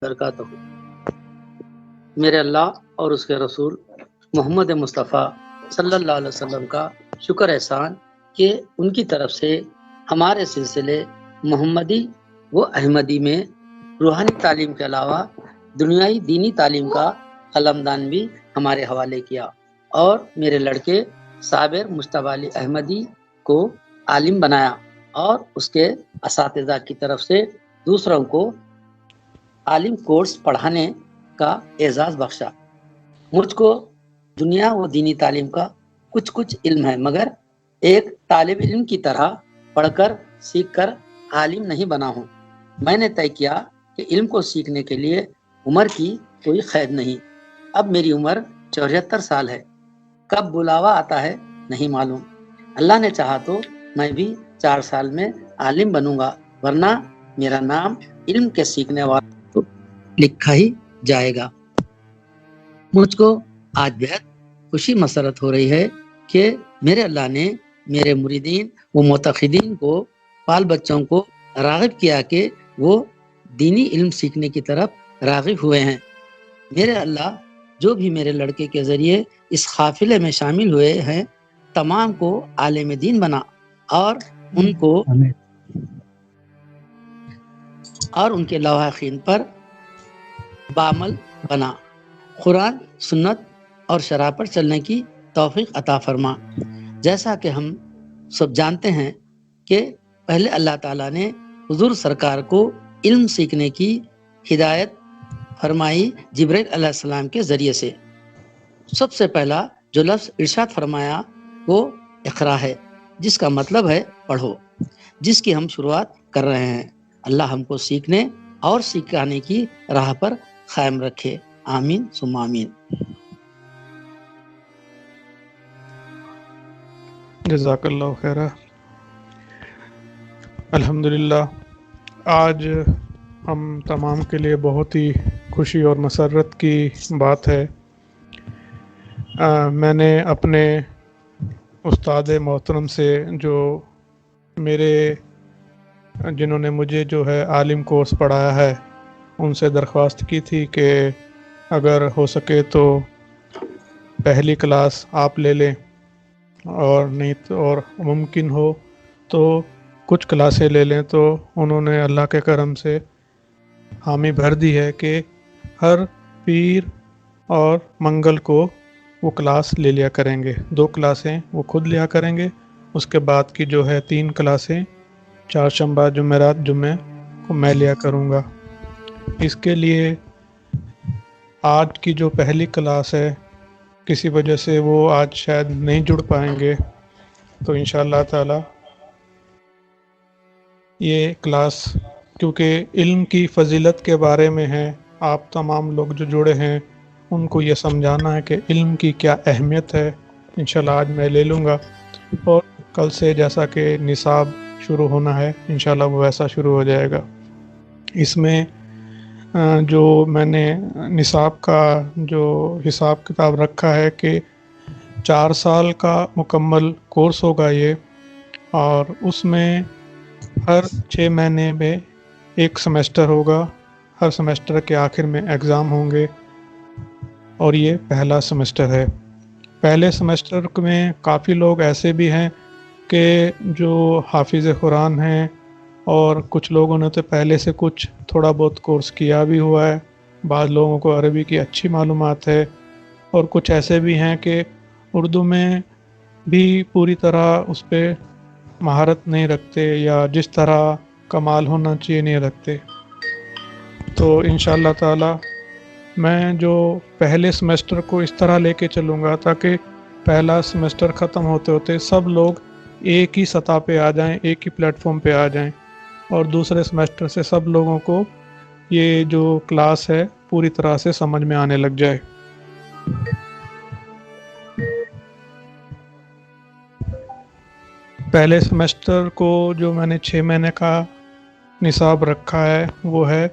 برکاتہ۔ میرے اللہ اور اس کے رسول محمد مصطفیٰ صلی اللہ علیہ وسلم کا شکر احسان کہ ان کی طرف سے ہمارے سلسلے محمدی و احمدی میں روحانی تعلیم کے علاوہ دنیائی دینی تعلیم کا قلمدان بھی ہمارے حوالے کیا، اور میرے لڑکے صابر مصطفیٰ علی احمدی کو عالم بنایا، اور اس کے اساتذہ کی طرف سے دوسروں کو عالم کورس پڑھانے کا اعزاز بخشا۔ مجھ کو دنیا و دینی تعلیم کا کچھ علم ہے، مگر ایک طالب علم کی طرح پڑھ کر سیکھ کر عالم نہیں بنا ہوں۔ میں نے طے کیا کہ علم کو سیکھنے کے لیے عمر کی کوئی قید نہیں۔ اب میری عمر 74 سال ہے، کب بلاوا آتا ہے نہیں معلوم۔ اللہ نے چاہا تو میں بھی 4 سال میں عالم بنوں گا، ورنہ میرا نام علم کے سیکھنے والا تو لکھا ہی جائے گا۔ مجھ کو آج بہت خوشی مسرت ہو رہی ہے کہ میرے اللہ نے میرے مریدین و معتقدین کو، بال بچوں کو راغب کیا کہ وہ دینی علم سیکھنے کی طرف راغب ہوئے ہیں۔ میرے اللہ جو بھی میرے لڑکے کے ذریعے اس قافلے میں شامل ہوئے ہیں تمام کو عالم دین بنا، اور ان کے لواحقین پر بعمل بنا، قرآن سنت اور شرع پر چلنے کی توفیق عطا فرما۔ جیسا کہ ہم سب جانتے ہیں کہ پہلے اللہ تعالیٰ نے حضور سرکار کو علم سیکھنے کی ہدایت فرمائی جبرائیل علیہ السلام کے ذریعے سے۔ سب سے پہلا جو لفظ ارشاد فرمایا وہ اقرا ہے، جس کا مطلب ہے پڑھو، جس کی ہم شروعات کر رہے ہیں۔ اللہ ہم کو سیکھنے اور سکھانے کی راہ پر قائم رکھے، آمین ثم آمین۔ جزاک اللہ خیر۔ الحمدللہ، آج ہم تمام کے لیے بہت ہی خوشی اور مسرت کی بات ہے۔ میں نے اپنے استاد محترم سے جنہوں نے مجھے جو ہے عالم کورس پڑھایا ہے، ان سے درخواست کی تھی کہ اگر ہو سکے تو پہلی کلاس آپ لے لیں، اور نہیں تو اور ممکن ہو تو کچھ کلاسیں لے لیں۔ تو انہوں نے اللہ کے کرم سے حامی بھر دی ہے کہ ہر پیر اور منگل کو وہ کلاس لے لیا کریں گے، 2 کلاسیں وہ خود لیا کریں گے، اس کے بعد کی جو ہے 3 کلاسیں چہارشنبہ جمعرات جمعے کو میں لیا کروں گا۔ اس کے لیے آج کی جو پہلی کلاس ہے، کسی وجہ سے وہ آج شاید نہیں جڑ پائیں گے، تو انشاءاللہ تعالی یہ کلاس کیونکہ علم کی فضیلت کے بارے میں ہے، آپ تمام لوگ جو جڑے ہیں ان کو یہ سمجھانا ہے کہ علم کی کیا اہمیت ہے، انشاءاللہ آج میں لے لوں گا۔ اور کل سے جیسا کہ نصاب شروع ہونا ہے انشاءاللہ وہ ویسا شروع ہو جائے گا۔ اس میں جو میں نے نصاب کا جو حساب کتاب رکھا ہے کہ 4 سال کا مکمل کورس ہوگا یہ، اور اس میں ہر 6 مہینے میں 1 سمیسٹر ہوگا، ہر سمیسٹر کے آخر میں ایگزام ہوں گے، اور یہ پہلا سمیسٹر ہے۔ پہلے سمیسٹر میں کافی لوگ ایسے بھی ہیں کہ جو حافظ قرآن ہیں، اور کچھ لوگوں نے تو پہلے سے کچھ تھوڑا بہت کورس کیا بھی ہوا ہے، بعض لوگوں کو عربی کی اچھی معلومات ہے، اور کچھ ایسے بھی ہیں کہ اردو میں بھی پوری طرح اس پہ مہارت نہیں رکھتے، یا جس طرح کمال ہونا چاہیے نہیں رکھتے۔ تو انشاءاللہ تعالی میں جو پہلے سمیسٹر کو اس طرح لے کے چلوں گا تاکہ پہلا سمیسٹر ختم ہوتے ہوتے سب لوگ ایک ہی سطح پہ آ جائیں، ایک ہی پلیٹ فارم پہ آ جائیں، اور دوسرے سمیسٹر سے سب لوگوں کو یہ جو کلاس ہے پوری طرح سے سمجھ میں آنے لگ جائے۔ پہلے سمیسٹر کو جو میں نے 6 مہینے کا نصاب رکھا ہے وہ ہے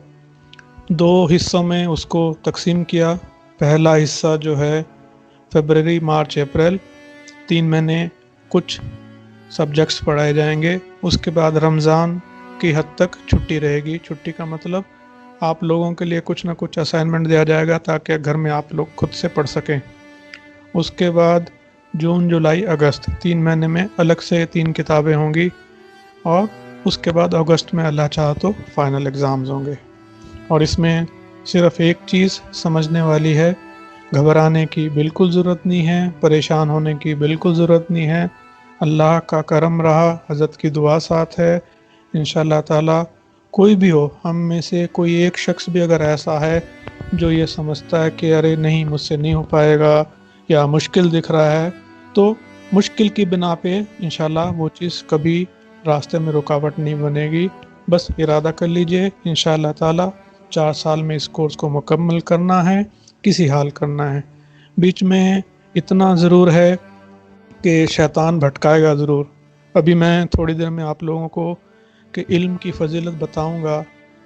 2 حصوں میں اس کو تقسیم کیا۔ پہلا حصہ جو ہے فروری مارچ اپریل 3 مہینے کچھ سبجیکٹس پڑھائے جائیں گے، اس کے بعد رمضان کی حد تک چھٹی رہے گی۔ چھٹی کا مطلب آپ لوگوں کے لیے کچھ نہ کچھ اسائنمنٹ دیا جائے گا تاکہ گھر میں آپ لوگ خود سے پڑھ سکیں۔ اس کے بعد جون جولائی اگست 3 مہینے میں الگ سے 3 کتابیں ہوں گی، اور اس کے بعد اگست میں اللہ چاہا تو فائنل ایگزامز ہوں گے۔ اور اس میں صرف ایک چیز سمجھنے والی ہے، گھبرانے کی بالکل ضرورت نہیں ہے، پریشان ہونے کی بالکل ضرورت نہیں ہے۔ اللہ کا کرم رہا، حضرت کی دعا ساتھ ہے، انشاءاللہ تعالی کوئی بھی ہو، ہم میں سے کوئی ایک شخص بھی اگر ایسا ہے جو یہ سمجھتا ہے کہ ارے نہیں مجھ سے نہیں ہو پائے گا یا مشکل دکھ رہا ہے، تو مشکل کی بنا پہ انشاءاللہ وہ چیز کبھی راستے میں رکاوٹ نہیں بنے گی۔ بس ارادہ کر لیجئے، انشاءاللہ تعالی 4 سال میں اس کورس کو مکمل کرنا ہے، کسی حال کرنا ہے۔ بیچ میں اتنا ضرور ہے کہ شیطان بھٹکائے گا ضرور۔ ابھی میں تھوڑی دیر میں آپ لوگوں کو کہ علم کی فضیلت بتاؤں گا،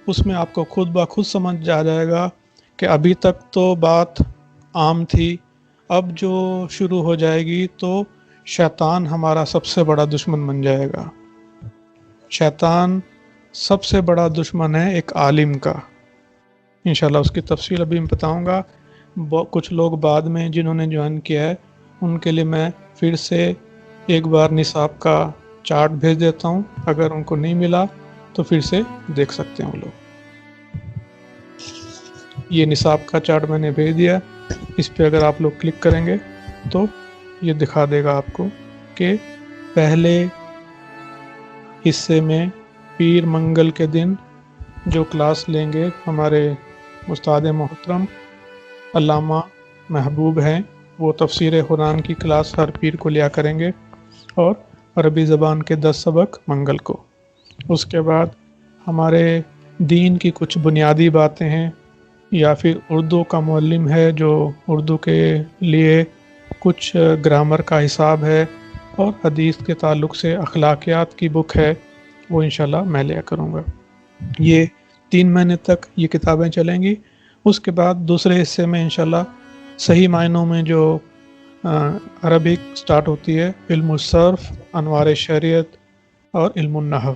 اس میں آپ کو خود بخود سمجھ آ جائے گا کہ ابھی تک تو بات عام تھی، اب جو شروع ہو جائے گی تو شیطان ہمارا سب سے بڑا دشمن بن جائے گا۔ شیطان سب سے بڑا دشمن ہے ایک عالم کا۔ انشاءاللہ اس کی تفصیل ابھی میں بتاؤں گا۔ کچھ لوگ بعد میں جنہوں نے جوائن کیا ہے ان کے لیے میں پھر سے ایک بار نصاب کا چارٹ بھیج دیتا ہوں، اگر ان کو نہیں ملا تو پھر سے دیکھ سکتے ہیں وہ لوگ۔ یہ نصاب کا چارٹ میں نے بھیج دیا، اس پہ اگر آپ لوگ کلک کریں گے تو یہ دکھا دے گا آپ کو کہ پہلے حصے میں پیر منگل کے دن جو کلاس لیں گے ہمارے استاد محترم علامہ محبوب ہیں، وہ تفسیر قرآن کی کلاس ہر پیر کو لیا کریں گے، اور عربی زبان کے 10 سبق منگل کو۔ اس کے بعد ہمارے دین کی کچھ بنیادی باتیں ہیں، یا پھر اردو کا معلم ہے جو اردو کے لیے کچھ گرامر کا حساب ہے، اور حدیث کے تعلق سے اخلاقیات کی بک ہے، وہ انشاءاللہ میں لیا کروں گا۔ یہ 3 مہینے تک یہ کتابیں چلیں گی۔ اس کے بعد دوسرے حصے میں انشاءاللہ صحیح معنوں میں جو عربک سٹارٹ ہوتی ہے، علم الصرف، انوار شریعت اور علم النحو،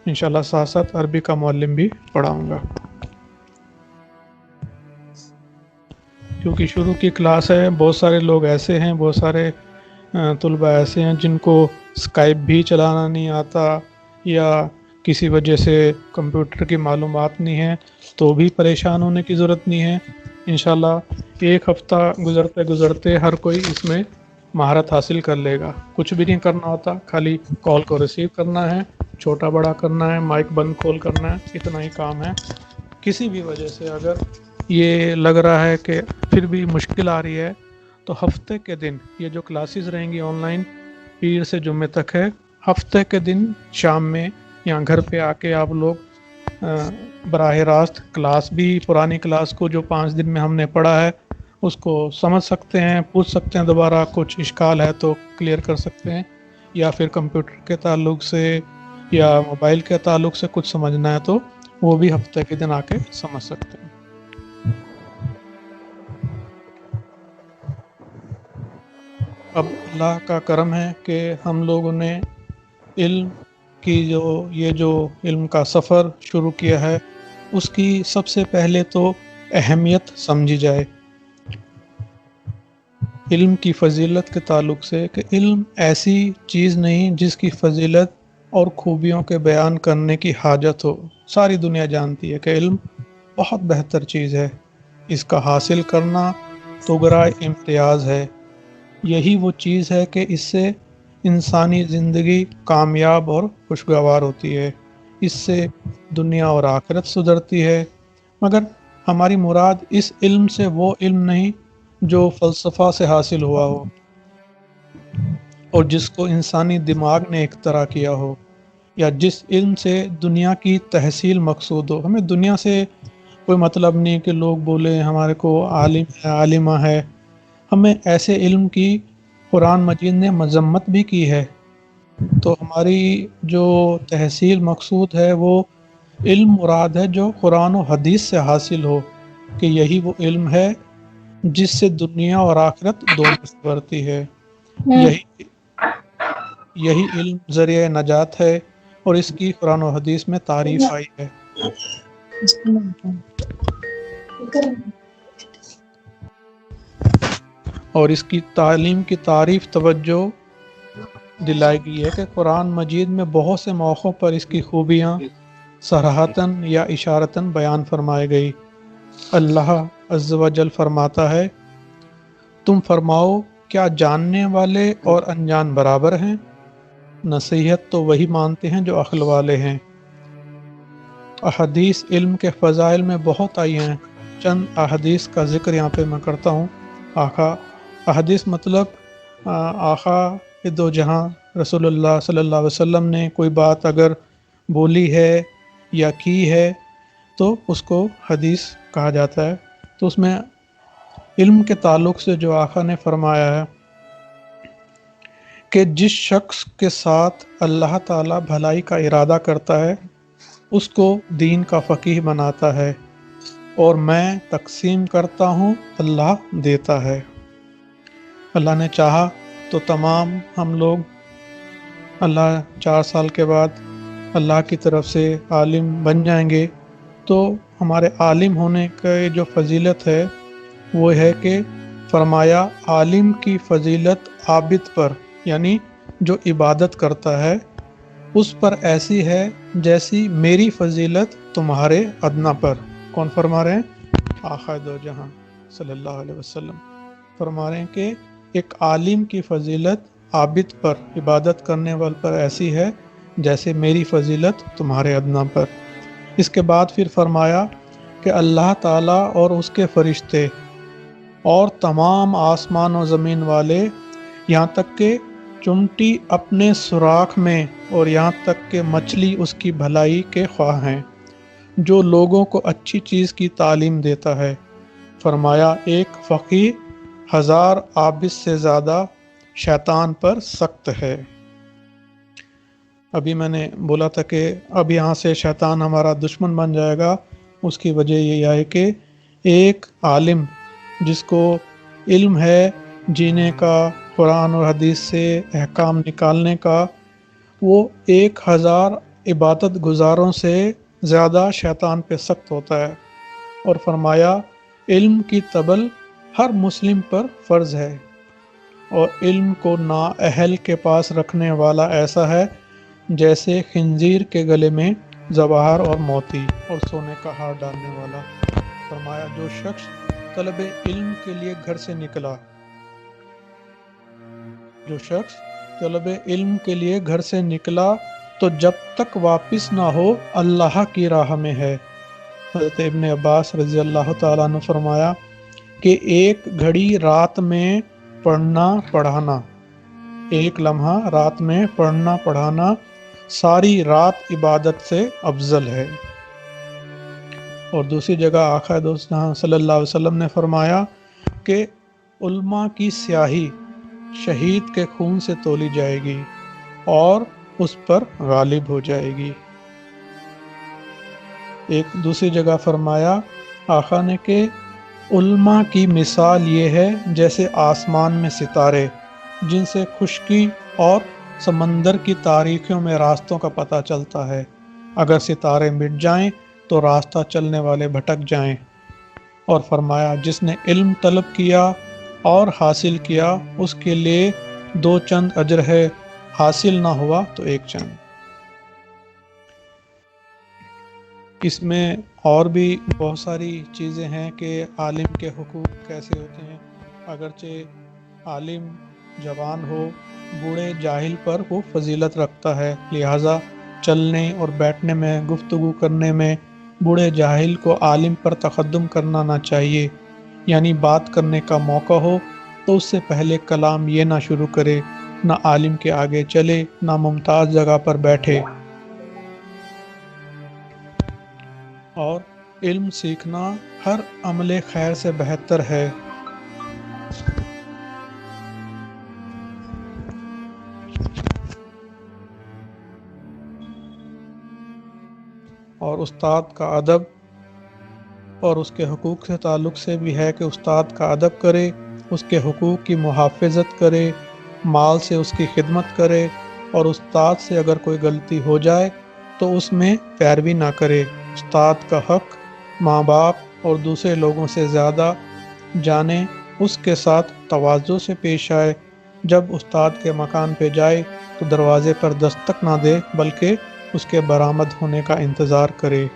انشاءاللہ ساتھ ساتھ عربی کا معلم بھی پڑھاؤں گا، کیونکہ شروع کی کلاس ہے۔ بہت سارے لوگ ایسے ہیں، بہت سارے طلبہ ایسے ہیں جن کو اسکائپ بھی چلانا نہیں آتا، یا کسی وجہ سے کمپیوٹر کی معلومات نہیں ہے، تو بھی پریشان ہونے کی ضرورت نہیں ہے۔ انشاءاللہ ایک ہفتہ گزرتے گزرتے ہر کوئی اس میں مہارت حاصل کر لے گا۔ کچھ بھی نہیں کرنا ہوتا، خالی کال کو ریسیو کرنا ہے، چھوٹا بڑا کرنا ہے، مائک بند کھول کرنا ہے، اتنا ہی کام ہے۔ کسی بھی وجہ سے اگر یہ لگ رہا ہے کہ پھر بھی مشکل آ رہی ہے، تو ہفتے کے دن یہ جو کلاسز رہیں گی آن لائن، پیر سے جمعے تک ہے، ہفتے کے دن شام میں یہاں گھر پہ آ کے آپ لوگ براہ راست کلاس بھی، پرانی کلاس کو جو 5 دن میں ہم نے پڑھا ہے اس کو سمجھ سکتے ہیں، پوچھ سکتے ہیں، دوبارہ کچھ اشکال ہے تو کلیئر کر سکتے ہیں، یا پھر کمپیوٹر کے تعلق سے یا موبائل کے تعلق سے کچھ سمجھنا ہے تو وہ بھی ہفتے کے دن آ کے سمجھ سکتے ہیں۔ اب اللہ کا کرم ہے کہ ہم لوگوں نے علم کی یہ جو علم کا سفر شروع کیا ہے، اس کی سب سے پہلے تو اہمیت سمجھی جائے علم کی فضیلت کے تعلق سے، کہ علم ایسی چیز نہیں جس کی فضیلت اور خوبیوں کے بیان کرنے کی حاجت ہو۔ ساری دنیا جانتی ہے کہ علم بہت بہتر چیز ہے، اس کا حاصل کرنا تغرا امتیاز ہے۔ یہی وہ چیز ہے کہ اس سے انسانی زندگی کامیاب اور خوشگوار ہوتی ہے، اس سے دنیا اور آخرت سدھرتی ہے۔ مگر ہماری مراد اس علم سے وہ علم نہیں جو فلسفہ سے حاصل ہوا ہو اور جس کو انسانی دماغ نے اختراع کیا ہو، یا جس علم سے دنیا کی تحصیل مقصود ہو۔ ہمیں دنیا سے کوئی مطلب نہیں کہ لوگ بولے ہمارے کو عالم ہے، عالمہ ہے۔ ہمیں ایسے علم کی قرآن مجید نے مذمت بھی کی ہے، تو ہماری جو تحصیل مقصود ہے وہ علم مراد ہے جو قرآن و حدیث سے حاصل ہو، کہ یہی وہ علم ہے جس سے دنیا اور آخرت دونوں سنورتی ہے۔ یہی علم ذریعہ نجات ہے، اور اس کی قرآن و حدیث میں تعریف آئی ہے۔ اور اس کی تعلیم کی تعریف توجہ دلائی گئی ہے کہ قرآن مجید میں بہت سے موقعوں پر اس کی خوبیاں صراحتاً یا اشارتاً بیان فرمائی گئی۔ اللہ عز و جل فرماتا ہے، تم فرماؤ کیا جاننے والے اور انجان برابر ہیں؟ نصیحت تو وہی مانتے ہیں جو عقل والے ہیں۔ احادیث علم کے فضائل میں بہت آئی ہیں، چند احادیث کا ذکر یہاں پہ میں کرتا ہوں۔ احادیث مطلب آقا دو جہاں رسول اللہ صلی اللہ علیہ وسلم نے کوئی بات اگر بولی ہے یا کی ہے تو اس کو حدیث کہا جاتا ہے۔ تو اس میں علم کے تعلق سے جو آقا نے فرمایا ہے کہ جس شخص کے ساتھ اللہ تعالیٰ بھلائی کا ارادہ کرتا ہے اس کو دین کا فقیہ بناتا ہے، اور میں تقسیم کرتا ہوں اللہ دیتا ہے۔ اللہ نے چاہا تو تمام ہم لوگ اللہ 4 سال کے بعد اللہ کی طرف سے عالم بن جائیں گے، تو ہمارے عالم ہونے کا جو فضیلت ہے وہ ہے کہ فرمایا عالم کی فضیلت عابد پر، یعنی جو عبادت کرتا ہے اس پر ایسی ہے جیسی میری فضیلت تمہارے ادنا پر۔ کون فرما رہے ہیں؟ آقا دو جہاں صلی اللہ علیہ وسلم فرما رہے ہیں کہ ایک عالم کی فضیلت عابد پر، عبادت کرنے والے پر ایسی ہے جیسے میری فضیلت تمہارے ادنا پر۔ اس کے بعد پھر فرمایا کہ اللہ تعالیٰ اور اس کے فرشتے اور تمام آسمان و زمین والے، یہاں تک کہ چمٹی اپنے سوراخ میں، اور یہاں تک کہ مچھلی اس کی بھلائی کے خواہ ہیں، جو لوگوں کو اچھی چیز کی تعلیم دیتا ہے۔ فرمایا ایک فقیہ 1000 عابد سے زیادہ شیطان پر سخت ہے۔ ابھی میں نے بولا تھا کہ اب یہاں سے شیطان ہمارا دشمن بن جائے گا، اس کی وجہ یہ ہے کہ ایک عالم جس کو علم ہے جینے کا، قرآن اور حدیث سے احکام نکالنے کا، وہ 1000 عبادت گزاروں سے زیادہ شیطان پہ سخت ہوتا ہے۔ اور فرمایا علم کی طبل ہر مسلم پر فرض ہے، اور علم کو نااہل کے پاس رکھنے والا ایسا ہے جیسے خنزیر کے گلے میں زبہر اور موتی اور سونے کا ہار ڈالنے والا۔ فرمایا جو شخص طلب علم کے لیے گھر سے نکلا، جو شخص طلب علم کے لیے گھر سے نکلا تو جب تک واپس نہ ہو اللہ کی راہ میں ہے۔ حضرت ابن عباس رضی اللہ تعالیٰ عنہ فرمایا کہ ایک گھڑی رات میں پڑھنا پڑھانا، ایک لمحہ رات میں پڑھنا پڑھانا ساری رات عبادت سے افضل ہے۔ اور دوسری جگہ آقا صلی اللہ علیہ وسلم نے فرمایا کہ علماء کی سیاہی شہید کے خون سے تولی جائے گی اور اس پر غالب ہو جائے گی۔ ایک دوسری جگہ فرمایا آقا نے کہ علماء کی مثال یہ ہے جیسے آسمان میں ستارے جن سے خشکی اور سمندر کی تاریکیوں میں راستوں کا پتہ چلتا ہے، اگر ستارے مٹ جائیں تو راستہ چلنے والے بھٹک جائیں۔ اور فرمایا جس نے علم طلب کیا اور حاصل کیا اس کے لیے 2 چند اجر ہے، حاصل نہ ہوا تو 1 چند۔ اس میں اور بھی بہت ساری چیزیں ہیں کہ عالم کے حقوق کیسے ہوتے ہیں۔ اگرچہ عالم جوان ہو، بوڑھے جاہل پر وہ فضیلت رکھتا ہے، لہٰذا چلنے اور بیٹھنے میں، گفتگو کرنے میں بوڑھے جاہل کو عالم پر تقدم کرنا نہ چاہیے، یعنی بات کرنے کا موقع ہو تو اس سے پہلے کلام یہ نہ شروع کرے، نہ عالم کے آگے چلے، نہ ممتاز جگہ پر بیٹھے۔ اور علم سیکھنا ہر عمل خیر سے بہتر ہے۔ اور استاد کا ادب اور اس کے حقوق سے تعلق سے بھی ہے کہ استاد کا ادب کرے، اس کے حقوق کی محافظت کرے، مال سے اس کی خدمت کرے، اور استاد سے اگر کوئی غلطی ہو جائے تو اس میں پیروی نہ کرے۔ استاد کا حق ماں باپ اور دوسرے لوگوں سے زیادہ جانے، اس کے ساتھ تواضع سے پیش آئے، جب استاد کے مکان پہ جائے تو دروازے پر دستک نہ دے بلکہ اس کے برآمد ہونے کا انتظار کرے۔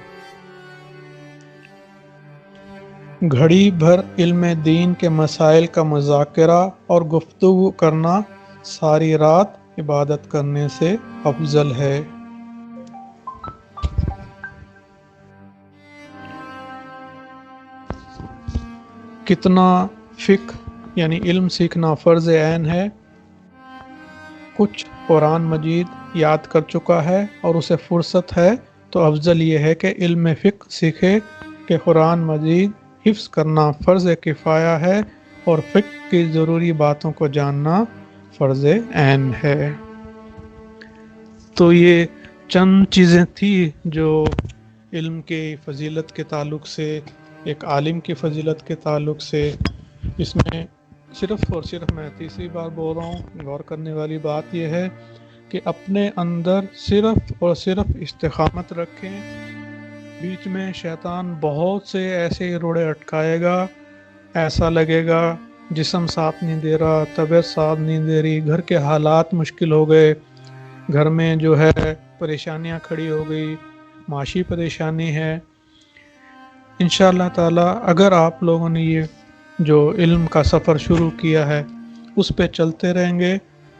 گھڑی بھر علم دین کے مسائل کا مذاکرہ اور گفتگو کرنا ساری رات عبادت کرنے سے افضل ہے۔ کتنا فقہ یعنی علم سیکھنا فرض عین ہے؟ کچھ قرآن مجید یاد کر چکا ہے اور اسے فرصت ہے تو افضل یہ ہے کہ علم فقہ سیکھے کہ قرآن مجید حفظ کرنا فرض کفایہ ہے اور فقہ کی ضروری باتوں کو جاننا فرض عین ہے۔ تو یہ چند چیزیں تھی جو علم کے فضیلت کے تعلق سے، ایک عالم کی فضیلت کے تعلق سے۔ اس میں صرف اور صرف میں تیسری بار بول رہا ہوں، غور کرنے والی بات یہ ہے کہ اپنے اندر صرف اور صرف استقامت رکھیں۔ بیچ میں شیطان بہت سے ایسے روڑے اٹکائے گا، ایسا لگے گا جسم ساتھ نہیں دے رہا، طبیعت ساتھ نہیں دے رہی، گھر کے حالات مشکل ہو گئے، گھر میں جو ہے پریشانیاں کھڑی ہو گئی، معاشی پریشانی ہے۔ انشاءاللہ تعالی اگر آپ لوگوں نے یہ جو علم کا سفر شروع کیا ہے اس پہ چلتے رہیں گے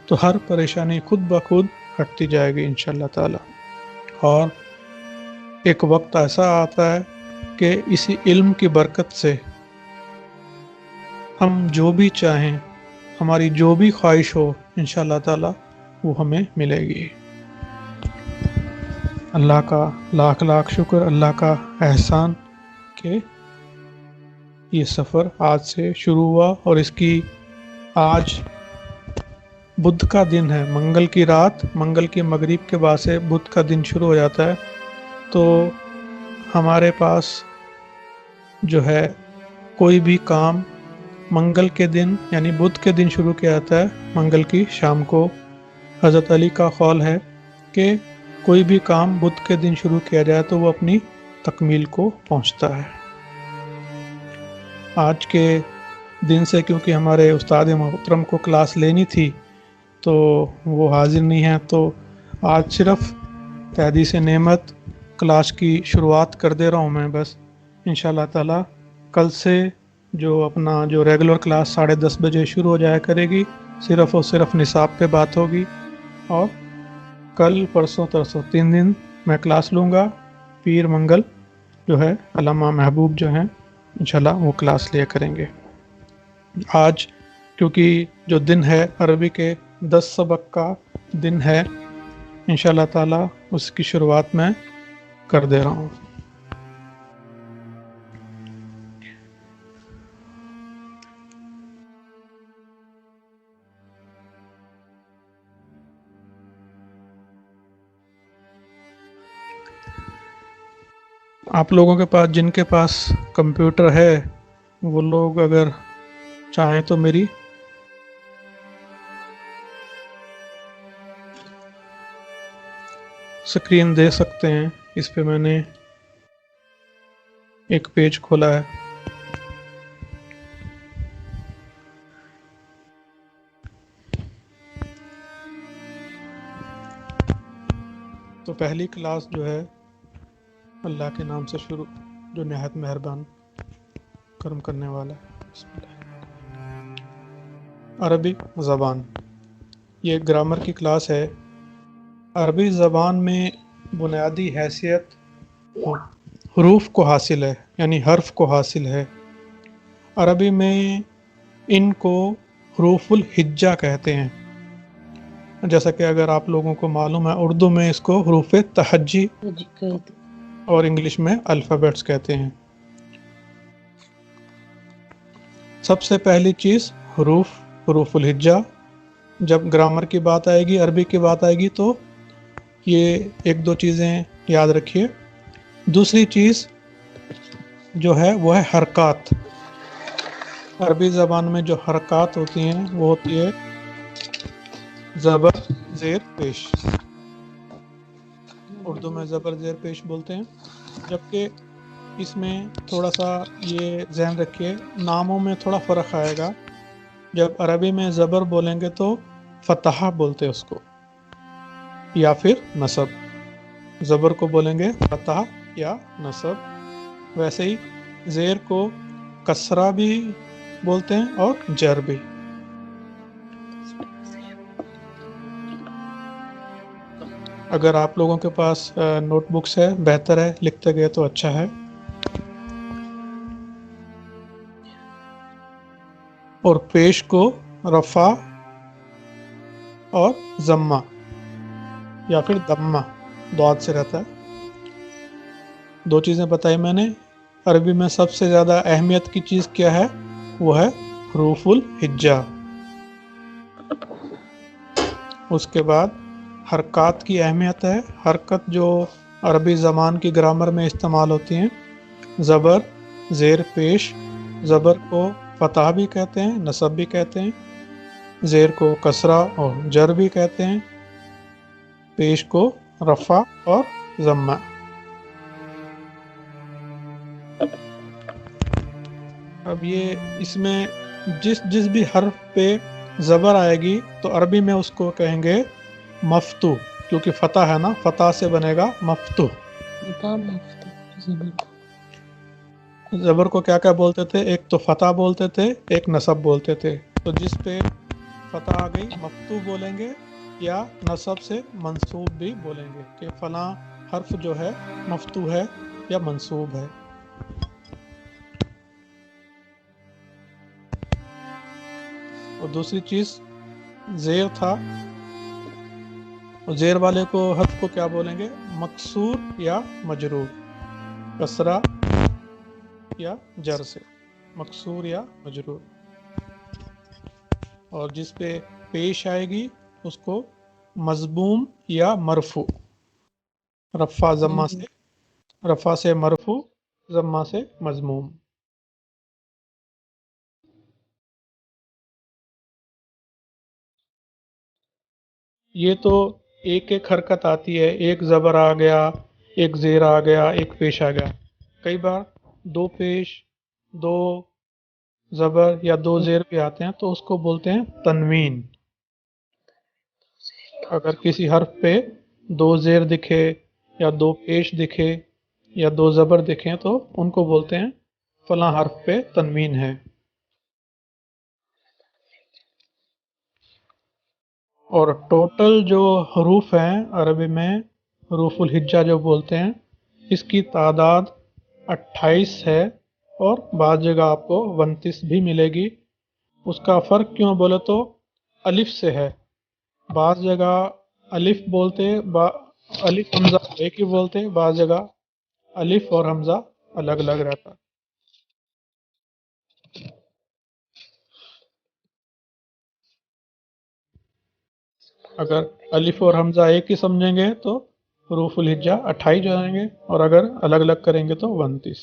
تو ہر پریشانی خود بخود ہٹتی جائے گی انشاءاللہ تعالی۔ اور ایک وقت ایسا آتا ہے کہ اسی علم کی برکت سے ہم جو بھی چاہیں، ہماری جو بھی خواہش ہو انشاءاللہ تعالی وہ ہمیں ملے گی۔ اللہ کا لاکھ لاکھ شکر، اللہ کا احسان کہ یہ سفر آج سے شروع ہوا اور اس کی آج بدھ کا دن ہے، منگل کی رات، منگل کی مغرب کے بعد سے بدھ کا دن شروع ہو جاتا ہے۔ تو ہمارے پاس جو ہے کوئی بھی کام منگل کے دن یعنی بدھ کے دن شروع کیا جاتا ہے، منگل کی شام کو۔ حضرت علی کا قول ہے کہ کوئی بھی کام بدھ کے دن شروع کیا جائے تو وہ اپنی تکمیل کو پہنچتا ہے۔ آج کے دن سے کیونکہ ہمارے استاد محترم کو کلاس لینی تھی تو وہ حاضر نہیں ہے، تو آج صرف تحدیث نعمت کلاس کی شروعات کر دے رہا ہوں میں بس۔ انشاءاللہ تعالی کل سے جو اپنا جو ریگولر کلاس 10:30 بجے شروع ہو جایا کرے گی، صرف اور صرف نصاب پہ بات ہوگی، اور کل پرسوں ترسوں 3 دن میں کلاس لوں گا۔ پیر منگل جو ہے علامہ محبوب جو ہیں انشاءاللہ وہ کلاس لیا کریں گے۔ آج کیونکہ جو دن ہے عربی کے 10 سبق کا دن ہے، انشاءاللہ تعالی اس کی شروعات میں کر دے رہا ہوں۔ آپ لوگوں کے پاس جن کے پاس کمپیوٹر ہے وہ لوگ اگر چاہیں تو میری سکرین دے سکتے ہیں۔ اس پہ میں نے ایک پیج کھولا ہے۔ تو پہلی کلاس جو ہے اللہ کے نام سے شروع، جو نہایت مہربان کرم کرنے والا ہے۔ بسم اللہ۔ عربی زبان، یہ گرامر کی کلاس ہے۔ عربی زبان میں بنیادی حیثیت حروف کو حاصل ہے، یعنی حرف کو حاصل ہے۔ عربی میں ان کو حروف الہجا کہتے ہیں، جیسا کہ اگر آپ لوگوں کو معلوم ہے اردو میں اس کو حروف تہجی اور انگلش میں الفابیٹس کہتے ہیں۔ سب سے پہلی چیز حروف الہجا۔ جب گرامر کی بات آئے گی، عربی کی بات آئے گی تو یہ 1-2 چیزیں یاد رکھیے۔ دوسری چیز جو ہے وہ ہے حرکات۔ عربی زبان میں جو حرکات ہوتی ہیں وہ ہوتی ہے زبر زیر پیش، اردو میں زبر زیر پیش بولتے ہیں، جبکہ اس میں تھوڑا سا یہ ذہن رکھیے، ناموں میں تھوڑا فرق آئے گا. جب عربی میں زبر بولیں گے تو فتح بولتے اس کو یا پھر نصب. زبر کو بولیں گے فتح یا نصب. ویسے ہی زیر کو کسرہ بھی بولتے ہیں اور جر بھی. اگر آپ لوگوں کے پاس نوٹ بکس ہے بہتر ہے، لکھتے گئے تو اچھا ہے. اور پیش کو رفع اور ضمہ یا پھر دمہ ضاد سے رہتا ہے. دو چیزیں بتائی میں نے. عربی میں سب سے زیادہ اہمیت کی چیز کیا ہے؟ وہ ہے حروف الہجا. اس کے بعد حرکات کی اہمیت ہے. حرکت جو عربی زبان کی گرامر میں استعمال ہوتی ہیں، زبر، زیر پیش. زبر کو فتح بھی کہتے ہیں، نصب بھی کہتے ہیں. زیر کو کسرہ اور جر بھی کہتے ہیں. پیش کو رفع اور ضمہ. اب یہ اس میں جس بھی حرف پہ زبر آئے گی تو عربی میں اس کو کہیں گے مفتوح، کیونکہ فتح ہے نا، فتح سے بنے گا مفتوح. زبر کو کیا کیا بولتے تھے؟ ایک تو فتح بولتے تھے، ایک نصب بولتے تھے. تو جس پہ فتح آ گئی مفتوح بولیں گے، یا نصب سے منصوب بھی بولیں گے کہ فلاں حرف جو ہے مفتوح ہے یا منصوب ہے. اور دوسری چیز زیر تھا، اور زیر والے کو حرف کو کیا بولیں گے؟ مکسور یا مجرور. کسرہ یا جر سے، مکسور یا مجرور. اور جس پہ پیش آئے گی اس کو مضموم یا مرفوع. رفع ضمہ سے، رفع سے مرفوع، ضمہ سے مضموم. یہ تو ایک ایک حرکت آتی ہے، ایک زبر آ گیا، ایک زیر آ گیا، ایک پیش آ گیا. کئی بار دو پیش، دو زبر یا دو زیر پہ آتے ہیں تو اس کو بولتے ہیں تنوین. اگر کسی حرف پہ دو زیر دکھے یا دو پیش دکھے یا دو زبر دکھیں تو ان کو بولتے ہیں فلاں حرف پہ تنوین ہے. اور ٹوٹل جو حروف ہیں عربی میں، حروف الہجا جو بولتے ہیں، اس کی تعداد 28 ہے، اور بعض جگہ آپ کو 29 بھی ملے گی. اس کا فرق کیوں بولے تو الف سے ہے. بعض جگہ الف بولتے، الف حمزہ ایک ہی بولتے، بعض جگہ الف اور حمزہ الگ الگ رہتا. اگر الف اور حمزہ ایک ہی سمجھیں گے تو حروف الہجا 28 جو آئیں گے، اور اگر الگ الگ کریں گے تو 29.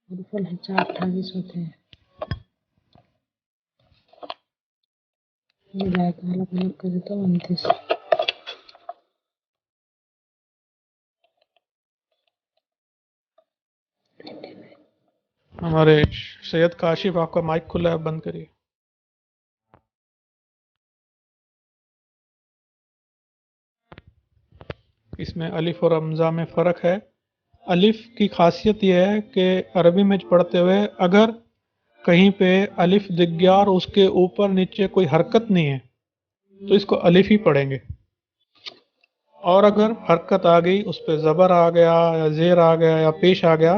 حروف الہجا 28 ہوتے ہیں، الگ الگ کرے تو 29. ہمارے سید کاشف، آپ کا مائک کھلا ہے، بند کریے. اس میں الف اور حمزہ میں فرق ہے. الف کی خاصیت یہ ہے کہ عربی میں پڑھتے ہوئے اگر کہیں پہ الف دکھ گیا اور اس کے اوپر نیچے کوئی حرکت نہیں ہے تو اس کو الف ہی پڑھیں گے. اور اگر حرکت آ گئی، اس پہ زبر آ گیا یا زیر آ گیا یا پیش آ گیا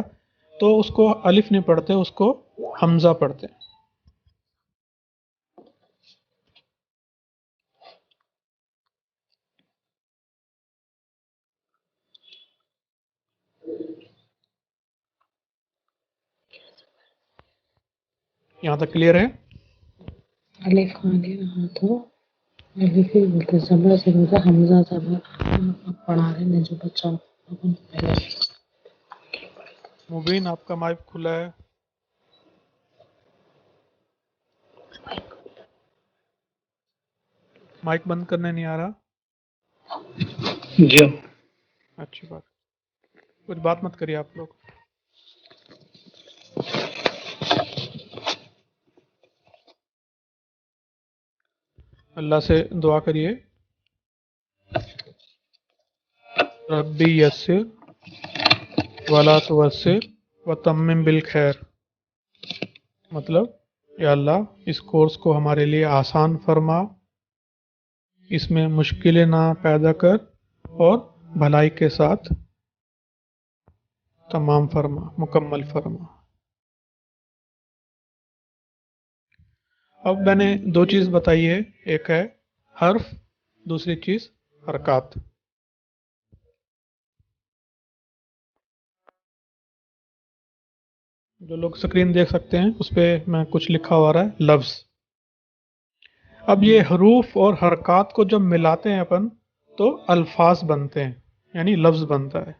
تو اس کو الف نہیں پڑھتے، اس کو حمزہ پڑھتے. یہاں تک کلیئر ہے؟ الف خالی رہا تو الف ہی بولتے، زبر سے بولتے حمزہ. زبر آپ پڑھا رہے ہیں جو بچہ پہلے. مبین، آپ کا مائک کھلا ہے. مائک بند کرنے نہیں آ رہا. جی اچھی بات. کچھ بات مت کریے آپ لوگ. اللہ سے دعا کریے ربی یسر ولا توسر وتمم بالخیر، مطلب یا اللہ اس کورس کو ہمارے لیے آسان فرما، اس میں مشکلیں نہ پیدا کر اور بھلائی کے ساتھ تمام فرما، مکمل فرما۔ اب میں نے دو چیز بتائی ہے، ایک ہے حرف، دوسری چیز حرکات۔ جو لوگ سکرین دیکھ سکتے ہیں اس پہ میں کچھ لکھا ہوا رہا ہے لفظ۔ اب یہ حروف اور حرکات کو جب ملاتے ہیں اپن تو الفاظ بنتے ہیں، یعنی لفظ بنتا ہے۔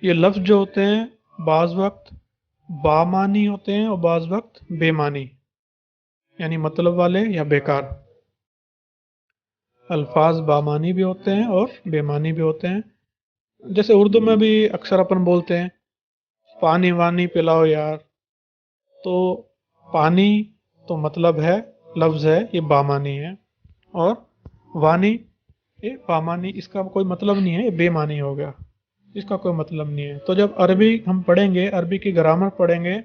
یہ لفظ جو ہوتے ہیں بعض وقت بامانی ہوتے ہیں اور بعض وقت بے معنی، یعنی مطلب والے یا بیکار۔ الفاظ بامانی بھی ہوتے ہیں اور بے معنی بھی ہوتے ہیں۔ جیسے اردو میں بھی اکثر اپن بولتے ہیں پانی وانی پلاؤ یار، تو پانی تو مطلب ہے، لفظ ہے، یہ بامانی ہے، اور وانی یہ بامانی، اس کا کوئی مطلب نہیں ہے، یہ بے معنی ہو گیا، اس کا کوئی مطلب نہیں ہے۔ تو جب عربی ہم پڑھیں گے، عربی کی گرامر پڑھیں گے،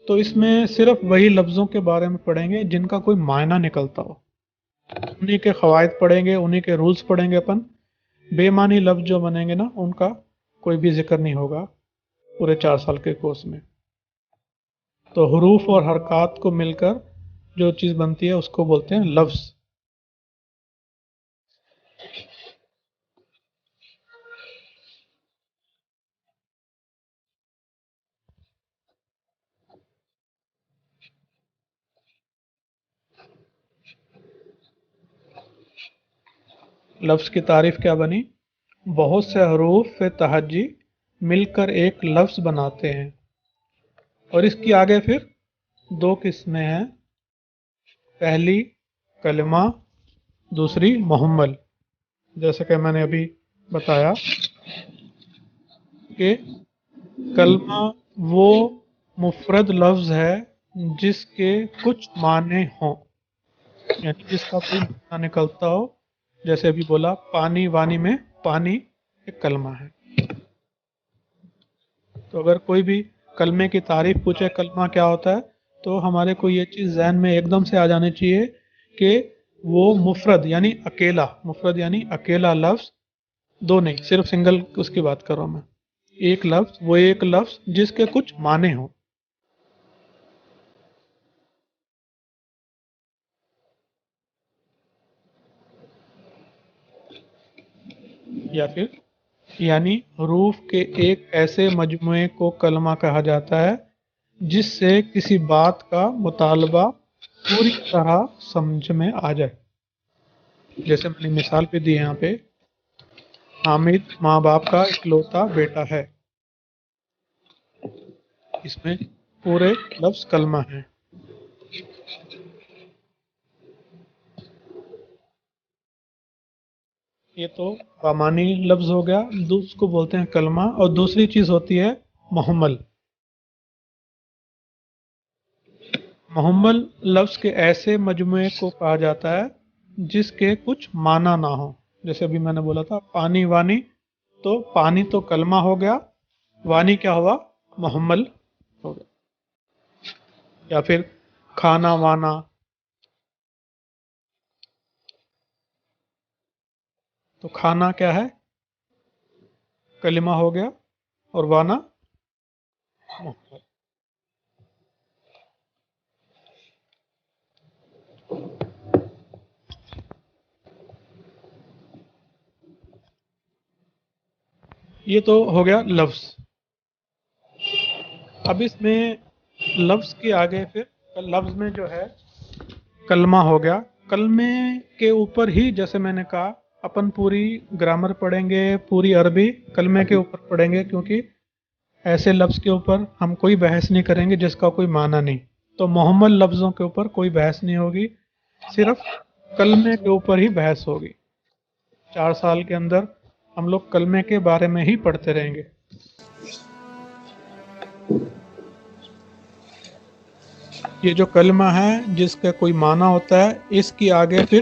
تو اس میں صرف وہی لفظوں کے بارے میں پڑھیں گے جن کا کوئی معنی نکلتا ہو، انہی کے قواعد پڑھیں گے، انہی کے رولز پڑھیں گے اپن۔ بے معنی لفظ جو بنیں گے نا، ان کا کوئی بھی ذکر نہیں ہوگا پورے 4 سال کے کورس میں۔ تو حروف اور حرکات کو مل کر جو چیز بنتی ہے اس کو بولتے ہیں لفظ۔ لفظ کی تعریف کیا بنی؟ بہت سے حروف تہجی مل کر ایک لفظ بناتے ہیں، اور اس کی آگے پھر 2 قسمیں ہیں، پہلی کلمہ، دوسری محمل۔ جیسے کہ میں نے ابھی بتایا کہ کلمہ وہ مفرد لفظ ہے جس کے کچھ معنی ہوں، یعنی جس کا کوئی معنی نکلتا ہو۔ جیسے ابھی بولا پانی وانی میں پانی ایک کلمہ ہے۔ تو اگر کوئی بھی کلمے کی تعریف پوچھے کلمہ کیا ہوتا ہے، تو ہمارے کو یہ چیز ذہن میں ایک دم سے آ جانی چاہیے کہ وہ مفرد یعنی اکیلا، مفرد یعنی اکیلا لفظ، 2 نہیں، صرف سنگل اس کی بات کر رہا ہوں میں، ایک لفظ، وہ ایک لفظ جس کے کچھ معنی ہوں۔ یا پھر یعنی حروف کے ایک ایسے مجموعے کو کلمہ کہا جاتا ہے جس سے کسی بات کا مطالبہ پوری طرح سمجھ میں آ جائے۔ جیسے میں نے مثال پہ دی یہاں پہ، حامد ماں باپ کا اکلوتا بیٹا ہے، اس میں پورے لفظ کلمہ ہیں۔ یہ تو بامانی لفظ ہو گیا، اس کو بولتے ہیں کلمہ۔ اور دوسری چیز ہوتی ہے محمل۔ محمل لفظ کے ایسے مجموعے کو کہا جاتا ہے جس کے کچھ معنی نہ ہو۔ جیسے ابھی میں نے بولا تھا پانی وانی، تو پانی تو کلمہ ہو گیا، وانی کیا ہوا؟ محمل ہو گیا۔ یا پھر کھانا وانا، تو کھانا کیا ہے؟ کلمہ ہو گیا، اور وانا محمل۔ یہ تو ہو گیا لفظ۔ اب اس میں لفظ کے آگے پھر لفظ میں جو ہے کلمہ ہو گیا، کلمے کے اوپر ہی جیسے میں نے کہا اپن پوری گرامر پڑھیں گے، پوری عربی کلمے کے اوپر پڑھیں گے، کیونکہ ایسے لفظ کے اوپر ہم کوئی بحث نہیں کریں گے جس کا کوئی معنی نہیں۔ تو محمل لفظوں کے اوپر کوئی بحث نہیں ہوگی، صرف کلمے کے اوپر ہی بحث ہوگی۔ 4 سال کے اندر ہم لوگ کلمے کے بارے میں ہی پڑھتے رہیں گے۔ یہ جو کلمہ ہے جس کا کوئی معنی ہوتا ہے، اس کی آگے پھر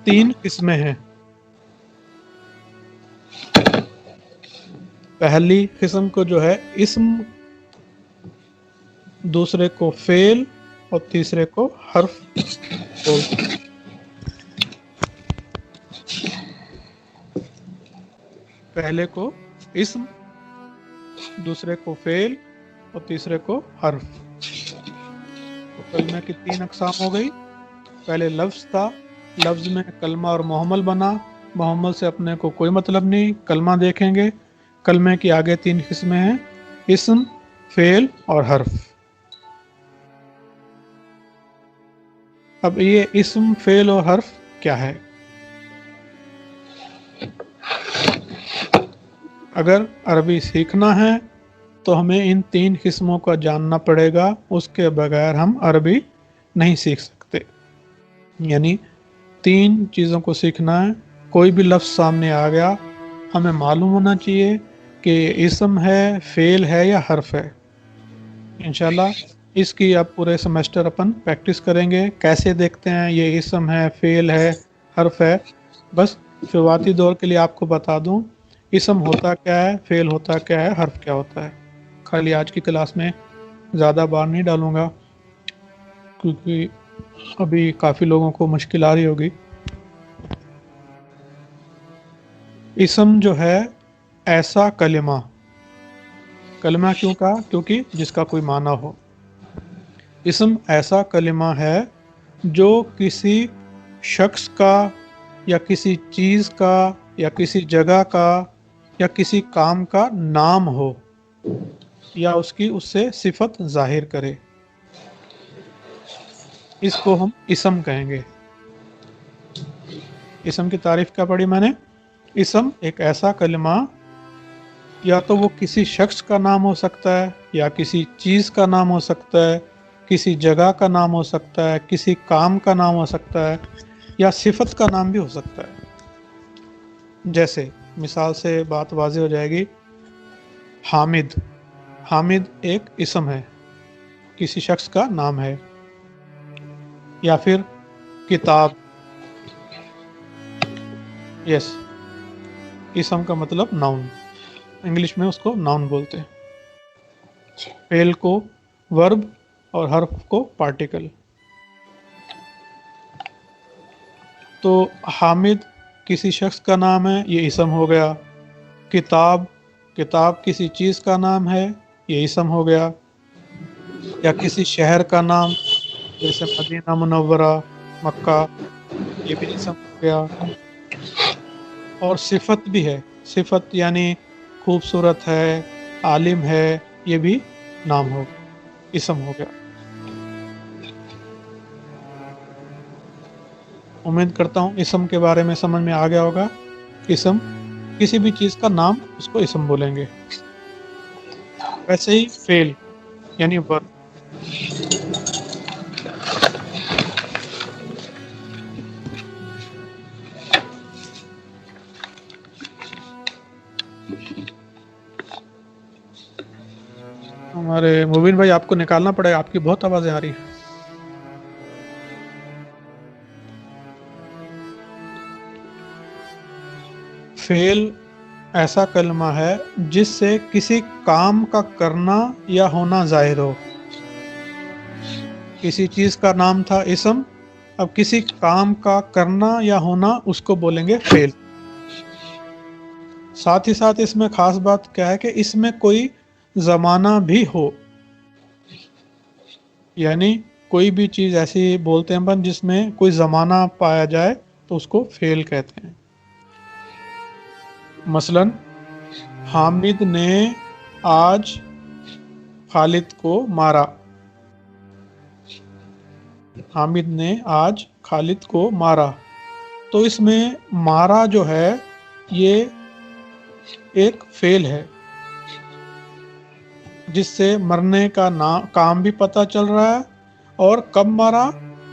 3 قسمیں ہیں۔ پہلی قسم کو جو ہے اسم، دوسرے کو فعل اور تیسرے کو حرف بولتے ہیں۔ پہلے کو اسم، دوسرے کو فعل اور تیسرے کو حرف۔ تو کلمہ کی 3 اقسام ہو گئی۔ پہلے لفظ تھا، لفظ میں کلمہ اور محمل بنا، محمل سے اپنے کو کوئی مطلب نہیں، کلمہ دیکھیں گے۔ کلمے کی آگے 3 قسمیں ہیں، اسم، فعل اور حرف۔ اب یہ اسم، فعل اور حرف کیا ہے؟ اگر عربی سیکھنا ہے تو ہمیں ان 3 قسموں کا جاننا پڑے گا، اس کے بغیر ہم عربی نہیں سیکھ سکتے۔ یعنی 3 چیزوں کو سیکھنا ہے۔ کوئی بھی لفظ سامنے آ گیا، ہمیں معلوم ہونا چاہیے کہ یہ اسم ہے، فعل ہے یا حرف ہے۔ انشاءاللہ اس کی اب پورے سمیسٹر اپن پریکٹس کریں گے، کیسے دیکھتے ہیں یہ اسم ہے، فعل ہے، حرف ہے۔ بس شروعاتی دور کے لیے آپ کو بتا دوں، اسم ہوتا کیا ہے، فعل ہوتا کیا ہے، حرف کیا ہوتا ہے۔ خالی آج کی کلاس میں زیادہ بار نہیں ڈالوں گا کیونکہ ابھی کافی لوگوں کو مشکل آ رہی ہوگی۔ اسم جو ہے ایسا کلمہ، کلمہ کیوں کہا؟ کیونکہ جس کا کوئی معنی ہو۔ اسم ایسا کلمہ ہے جو کسی شخص کا یا کسی چیز کا یا کسی جگہ کا یا کسی کام کا نام ہو یا اس کی اس سے صفت ظاہر کرے، اس کو ہم اسم کہیں گے۔ اسم کی تعریف کیا پڑھی میں نے؟ اسم ایک ایسا کلمہ، یا تو وہ کسی شخص کا نام ہو سکتا ہے، یا کسی چیز کا نام ہو سکتا ہے، کسی جگہ کا نام ہو سکتا ہے، کسی کام کا نام ہو سکتا ہے، یا صفت کا نام بھی ہو سکتا ہے۔ جیسے مثال سے بات واضح ہو جائے گی، حامد، حامد ایک اسم ہے، کسی شخص کا نام ہے۔ یا پھر کتاب، یس، اسم کا مطلب ناؤن، انگلش میں اس کو ناؤن بولتے ہیں۔ فعل کو ورب اور حرف کو پارٹیکل۔ تو حامد کسی شخص کا نام ہے، یہ اسم ہو گیا۔ کتاب، کتاب کسی چیز کا نام ہے، یہ اسم ہو گیا۔ یا کسی شہر کا نام، جیسے مدینہ منورہ، مکہ، یہ بھی اسم ہو گیا۔ اور صفت بھی ہے، صفت یعنی خوبصورت ہے، عالم ہے، یہ بھی نام ہو، اسم ہو گیا۔ امید کرتا ہوں اسم کے بارے میں سمجھ میں آ گیا ہوگا۔ اسم کسی بھی چیز کا نام، اس کو اسم بولیں گے۔ ویسے ہی فعل یعنی ورب، ہمارے مبین بھائی آپ کو نکالنا پڑے گا، آپ کی بہت آوازیں آ رہی ہیں۔ فعل ایسا کلمہ ہے جس سے کسی کام کا کرنا یا ہونا ظاہر ہو۔ کسی چیز کا نام تھا اسم، اب کسی کام کا کرنا یا ہونا اس کو بولیں گے فعل۔ ساتھ ہی ساتھ اس میں خاص بات کیا ہے کہ اس میں کوئی زمانہ بھی ہو، یعنی کوئی بھی چیز ایسی بولتے ہیں اپن جس میں کوئی زمانہ پایا جائے تو اس کو فعل کہتے ہیں۔ مثلا حامد نے آج خالد کو مارا، حامد نے آج خالد کو مارا، تو اس میں مارا جو ہے یہ ایک فعل ہے جس سے مرنے کا کام بھی پتہ چل رہا ہے، اور کب مارا؟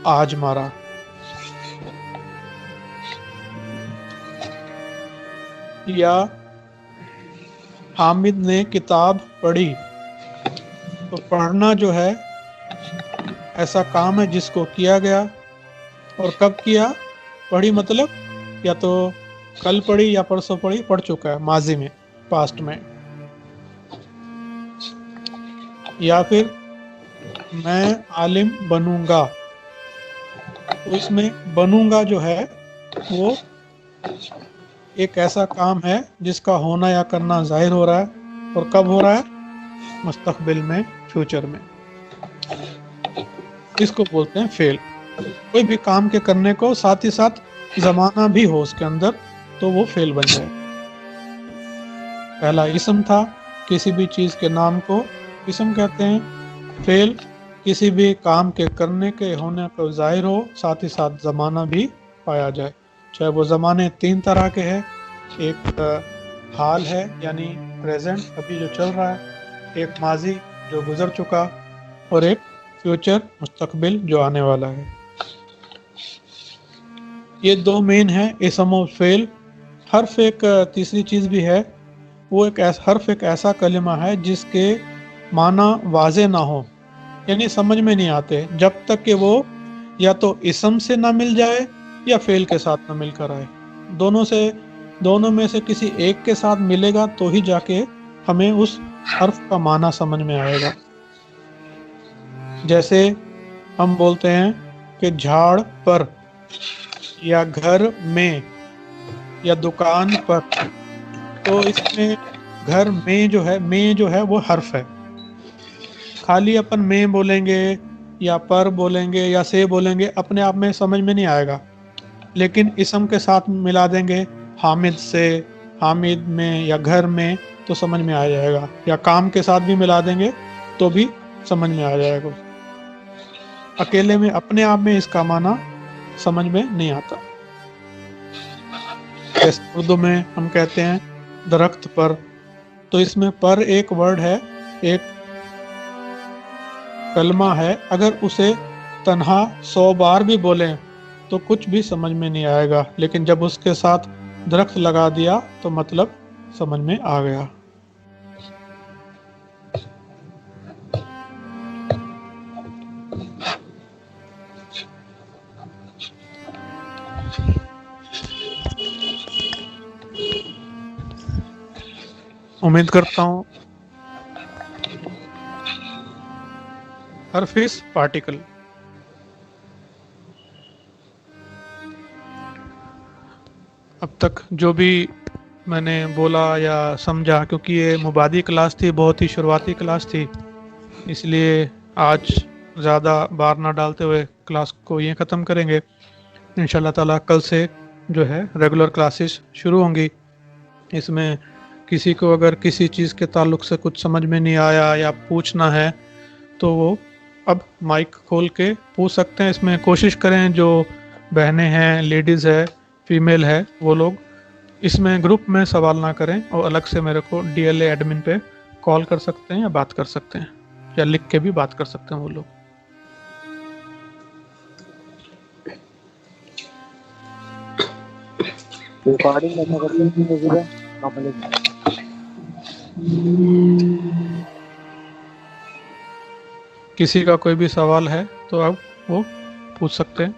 آج مارا۔ یا حامد نے کتاب پڑھی، تو پڑھنا جو ہے ایسا کام ہے جس کو کیا گیا، اور کب کیا، پڑھی مطلب یا تو کل پڑھی یا پرسوں پڑھی، پڑھ چکا ہے ماضی میں، پاسٹ میں. یا پھر میں عالم بنوں گا، تو اس میں بنوں گا جو ہے وہ ایک ایسا کام ہے جس کا ہونا یا کرنا ظاہر ہو رہا ہے، اور کب ہو رہا ہے، مستقبل میں، فیوچر میں. اس کو بولتے ہیں فعل. کوئی بھی کام کے کرنے کو ساتھ ہی ساتھ زمانہ بھی ہو اس کے اندر تو وہ فعل بن جائے. پہلا اسم تھا، کسی بھی چیز کے نام کو اسم کہتے ہیں. فعل کسی بھی کام کے کرنے کے ہونے کو ظاہر ہو، ساتھ ہی ساتھ زمانہ بھی پایا جائے. چاہے وہ زمانے 3 طرح کے ہیں، ایک حال ہے یعنی پریزنٹ ابھی جو چل رہا ہے، ایک ماضی جو گزر چکا، اور ایک فیوچر مستقبل جو آنے والا ہے. یہ 2 مین ہیں، اسم و فعل. حرف ایک تیسری چیز بھی ہے. وہ حرف ایک ایسا کلمہ ہے جس کے معنی واضح نہ ہو، یعنی سمجھ میں نہیں آتے جب تک کہ وہ یا تو اسم سے نہ مل جائے یا فعل کے ساتھ نہ مل کر آئے. دونوں میں سے کسی ایک کے ساتھ ملے گا تو ہی جا کے ہمیں اس حرف کا معنی سمجھ میں آئے گا. جیسے ہم بولتے ہیں کہ جھاڑ پر، یا گھر میں، یا دکان پر. تو اس میں گھر میں جو ہے وہ حرف ہے. خالی اپن میں بولیں گے یا پر بولیں گے یا سے بولیں گے، اپنے آپ میں سمجھ میں نہیں آئے گا. لیکن اسم کے ساتھ ملا دیں گے، حامد سے، حامد میں یا گھر میں، تو سمجھ میں آ جائے گا. یا کام کے ساتھ بھی ملا دیں گے تو بھی سمجھ میں آ جائے گا. اکیلے میں اپنے آپ میں اس کا معنی سمجھ میں نہیں آتا. جیسے اردو میں ہم کہتے ہیں درخت پر، تو اس میں پر ایک ورڈ ہے، ایک کلمہ ہے. اگر اسے تنہا 100 بار بھی بولیں تو کچھ بھی سمجھ میں نہیں آئے گا، لیکن جب اس کے ساتھ درخت لگا دیا تو مطلب سمجھ میں آ گیا. امید کرتا ہوں حرف اس پارٹیکل. اب تک جو بھی میں نے بولا یا سمجھا، کیونکہ یہ مبادی کلاس تھی، بہت ہی شروعاتی کلاس تھی، اس لیے آج زیادہ بار نہ ڈالتے ہوئے کلاس کو یہ ختم کریں گے. انشاءاللہ تعالیٰ کل سے جو ہے ریگولر کلاسز شروع ہوں گی. اس میں کسی کو اگر کسی چیز کے تعلق سے کچھ سمجھ میں نہیں آیا یا پوچھنا ہے تو وہ اب مائک کھول کے پوچھ سکتے ہیں. اس میں کوشش کریں جو بہنیں ہیں، لیڈیز ہے، فیمیل ہے، وہ لوگ اس میں گروپ میں سوال نہ کریں، اور الگ سے میرے کو DLA ایڈمن پہ کال کر سکتے ہیں یا بات کر سکتے ہیں، یا لکھ کے بھی بات کر سکتے ہیں وہ لوگ. کسی کا کوئی بھی سوال ہے تو اب وہ پوچھ سکتے ہیں.